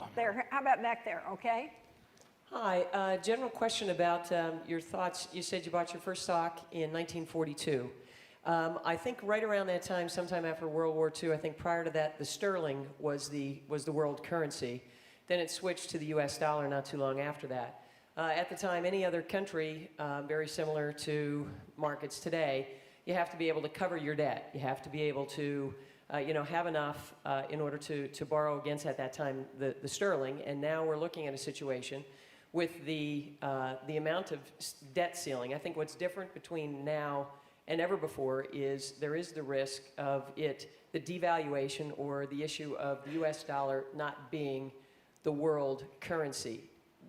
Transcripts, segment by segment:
world. There, how about back there, okay? Hi, general question about your thoughts. You said you bought your first stock in 1942. I think right around that time, sometime after World War II, I think prior to that, the sterling was the world currency. Then it switched to the US dollar not too long after that. At the time, any other country, very similar to markets today, you have to be able to cover your debt. You have to be able to have enough in order to borrow against, at that time, the sterling. And now we're looking at a situation with the amount of debt ceiling. I think what's different between now and ever before is there is the risk of the devaluation or the issue of the US dollar not being the world currency.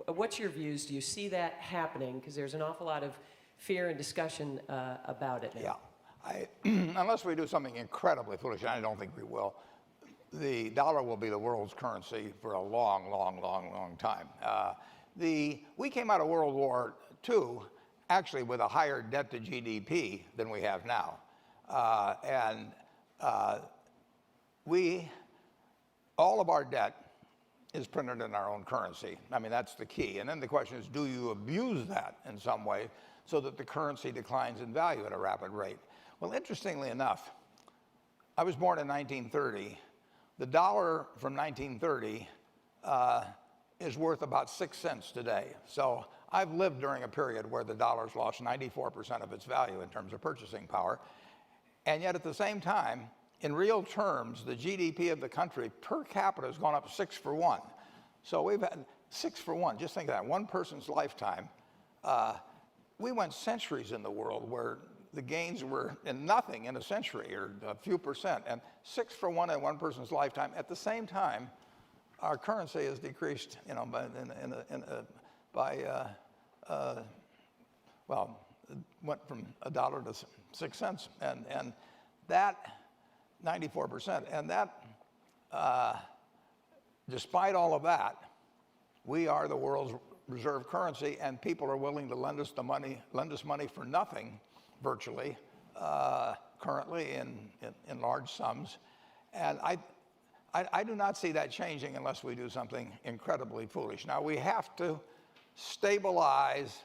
What's your views? Do you see that happening? Because there's an awful lot of fear and discussion about it now. Yeah, unless we do something incredibly foolish, and I don't think we will, the dollar will be the world's currency for a long, long, long, long time. We came out of World War II actually with a higher debt to GDP than we have now. All of our debt is printed in our own currency. I mean, that's the key. And then the question is, do you abuse that in some way so that the currency declines in value at a rapid rate? Well, interestingly enough, I was born in 1930. The dollar from 1930 is worth about 6 cents today. So I've lived during a period where the dollar's lost 94% of its value in terms of purchasing power. And yet at the same time, in real terms, the GDP of the country per capita has gone up 6 for 1. So we've had 6 for 1. Just think of that, one person's lifetime. We went centuries in the world where the gains were in nothing in a century or a few percent, and 6 for 1 in one person's lifetime. At the same time, our currency has decreased, it went from $1 to 6 cents, and that 94%, and that, despite all of that, we are the world's reserve currency, and people are willing to lend us money for nothing, virtually, currently in large sums, and I do not see that changing unless we do something incredibly foolish. Now, we have to stabilize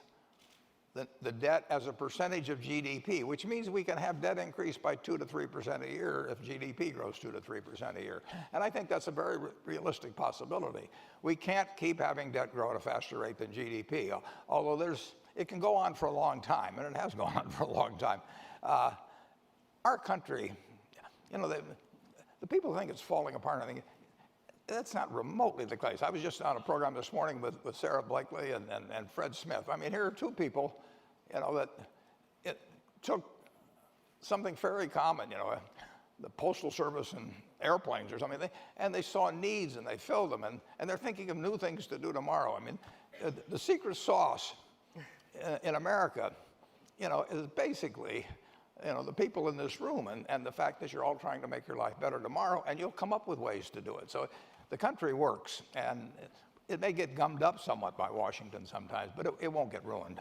the debt as a percentage of GDP, which means we can have debt increase by 2 to 3% a year if GDP grows 2 to 3% a year. And I think that's a very realistic possibility. We can't keep having debt grow at a faster rate than GDP, although it can go on for a long time, and it has gone on for a long time. Our country, the people think it's falling apart. I think that's not remotely the case. I was just on a program this morning with Sarah Blakely and Fred Smith. I mean, here are two people, that it took something very common, the postal service and airplanes or something, and they saw needs and they filled them, and they're thinking of new things to do tomorrow. I mean, the secret sauce in America, is basically, the people in this room and the fact that you're all trying to make your life better tomorrow, and you'll come up with ways to do it. So the country works, and it may get gummed up somewhat by Washington sometimes, but it won't get ruined.